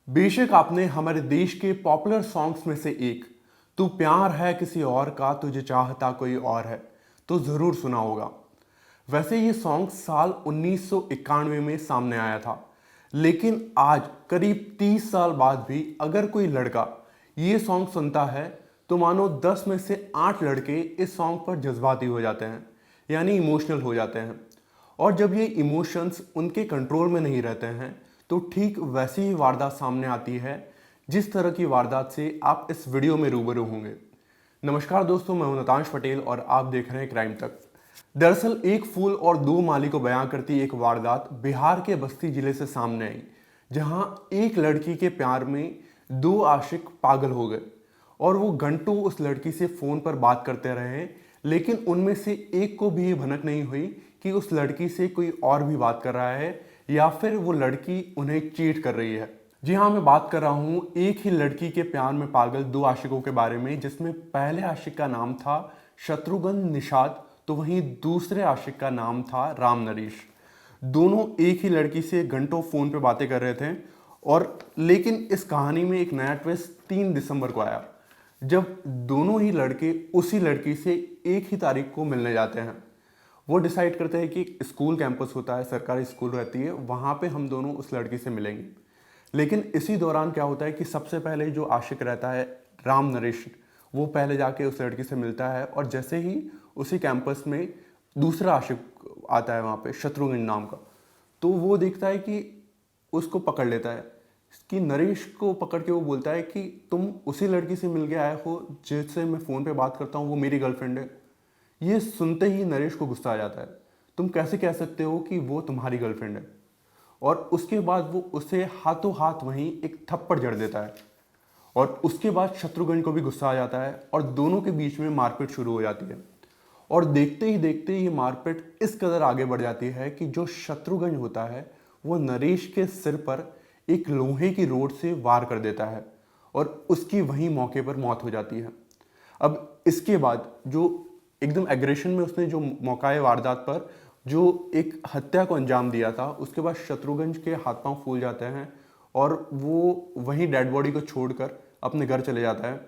बेशक आपने हमारे देश के पॉपुलर सॉन्ग्स में से एक तू प्यार है किसी और का तुझे चाहता कोई और है तो ज़रूर सुना होगा। वैसे ये सॉन्ग साल 1991 में सामने आया था, लेकिन आज करीब 30 साल बाद भी अगर कोई लड़का ये सॉन्ग सुनता है तो मानो 10 में से 8 लड़के इस सॉन्ग पर जज्बाती हो जाते हैं, यानी इमोशनल हो जाते हैं। और जब ये इमोशंस उनके कंट्रोल में नहीं रहते हैं तो ठीक वैसी ही वारदात सामने आती है जिस तरह की वारदात से आप इस वीडियो में रूबरू होंगे। नमस्कार दोस्तों, मैं हूं नतांश पटेल और आप देख रहे हैं क्राइम तक। दरअसल एक फूल और दो माली को बयां करती एक वारदात बिहार के बस्ती जिले से सामने आई, जहां एक लड़की के प्यार में दो आशिक पागल हो गए और वो घंटों उस लड़की से फोन पर बात करते रहे, लेकिन उनमें से एक को भी ये भनक नहीं हुई कि उस लड़की से कोई और भी बात कर रहा है या फिर वो लड़की उन्हें चीट कर रही है। जी हाँ, मैं बात कर रहा हूँ एक ही लड़की के प्यार में पागल दो आशिकों के बारे में, जिसमें पहले आशिक का नाम था शत्रुघ्न निषाद तो वहीं दूसरे आशिक का नाम था राम नरेश। दोनों एक ही लड़की से घंटों फोन पे बातें कर रहे थे और लेकिन इस कहानी में एक नया ट्विस्ट 3 दिसंबर को आया, जब दोनों ही लड़के उसी लड़की से एक ही तारीख को मिलने जाते हैं। वो डिसाइड करते हैं कि स्कूल कैंपस होता है, सरकारी स्कूल रहती है, वहाँ पे हम दोनों उस लड़की से मिलेंगे। लेकिन इसी दौरान क्या होता है कि सबसे पहले जो आशिक रहता है राम नरेश, वो पहले जाके उस लड़की से मिलता है और जैसे ही उसी कैंपस में दूसरा आशिक आता है वहाँ पे शत्रुघ्न नाम का, तो वो देखता है कि उसको पकड़ लेता है कि नरेश को पकड़ के वो बोलता है कि तुम उसी लड़की से मिल के आए हो जिससे मैं फ़ोन पे बात करता हूँ, वो मेरी गर्लफ्रेंड है। ये सुनते ही नरेश को गुस्सा आ जाता है, तुम कैसे कह सकते हो कि वो तुम्हारी गर्लफ्रेंड है। और उसके बाद वो उसे हाथों हाथ वहीं एक थप्पड़ जड़ देता है और उसके बाद शत्रुघ्न को भी गुस्सा आ जाता है और दोनों के बीच में मारपीट शुरू हो जाती है। और देखते ही देखते ये मारपीट इस कदर आगे बढ़ जाती है कि जो शत्रुघ्न होता है वो नरेश के सिर पर एक लोहे की रोड से वार कर देता है और उसकी वहीं मौके पर मौत हो जाती है। अब इसके बाद जो एकदम एग्रेशन में उसने जो मौकाए वारदात पर जो एक हत्या को अंजाम दिया था, उसके बाद शत्रुघ्न के हाथ पांव फूल जाते हैं और वो वहीं डेड बॉडी को छोड़कर अपने घर चले जाता है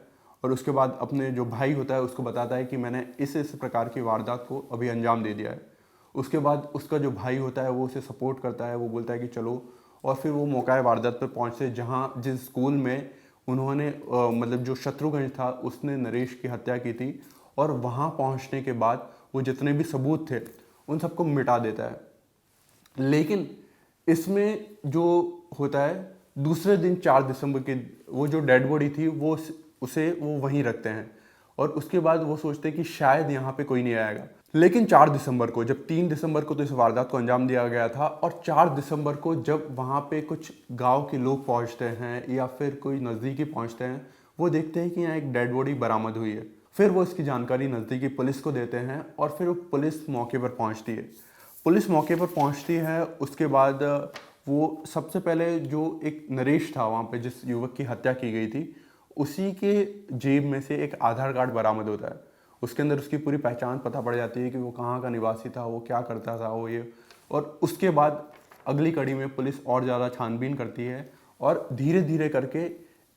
और उसके बाद अपने जो भाई होता है उसको बताता है कि मैंने इस प्रकार की वारदात को अभी अंजाम दे दिया है। उसके बाद उसका जो भाई होता है वो उसे सपोर्ट करता है, वो बोलता है कि चलो, और फिर वो मौकाए वारदात पर पहुँचते जहाँ जिस स्कूल में उन्होंने मतलब जो शत्रुघ्न था उसने नरेश की हत्या की थी, और वहाँ पहुँचने के बाद वो जितने भी सबूत थे उन सबको मिटा देता है। लेकिन इसमें जो होता है दूसरे दिन 4 दिसंबर की वो जो डेड बॉडी थी वो उसे वो वहीं रखते हैं और उसके बाद वो सोचते हैं कि शायद यहाँ पे कोई नहीं आएगा। लेकिन 4 दिसंबर को, जब 3 दिसंबर को तो इस वारदात को अंजाम दिया गया था और 4 दिसंबर को जब वहाँ पे कुछ गांव के लोग पहुँचते हैं या फिर कोई नज़दीकी पहुँचते हैं, वो देखते हैं कि यहाँ एक डेड बॉडी बरामद हुई है। फिर वो इसकी जानकारी नज़दीकी पुलिस को देते हैं और फिर वो पुलिस मौके पर पहुँचती है। पुलिस मौके पर पहुँचती है, उसके बाद वो सबसे पहले जो एक नरेश था वहाँ पे जिस युवक की हत्या की गई थी, उसी के जेब में से एक आधार कार्ड बरामद होता है। उसके अंदर उसकी पूरी पहचान पता पड़ जाती है कि वो कहाँ का निवासी था, वो क्या करता था, वो ये। और उसके बाद अगली कड़ी में पुलिस और ज़्यादा छानबीन करती है और धीरे धीरे करके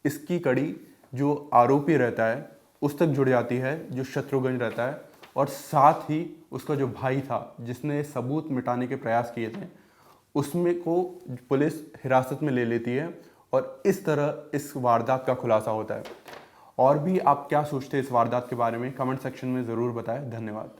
इसकी कड़ी जो आरोपी रहता है उस तक जुड़ जाती है, जो शत्रुघ्न रहता है, और साथ ही उसका जो भाई था जिसने सबूत मिटाने के प्रयास किए थे उसमें को पुलिस हिरासत में ले लेती है और इस तरह इस वारदात का खुलासा होता है। और भी आप क्या सोचते हैं इस वारदात के बारे में, कमेंट सेक्शन में ज़रूर बताएं। धन्यवाद।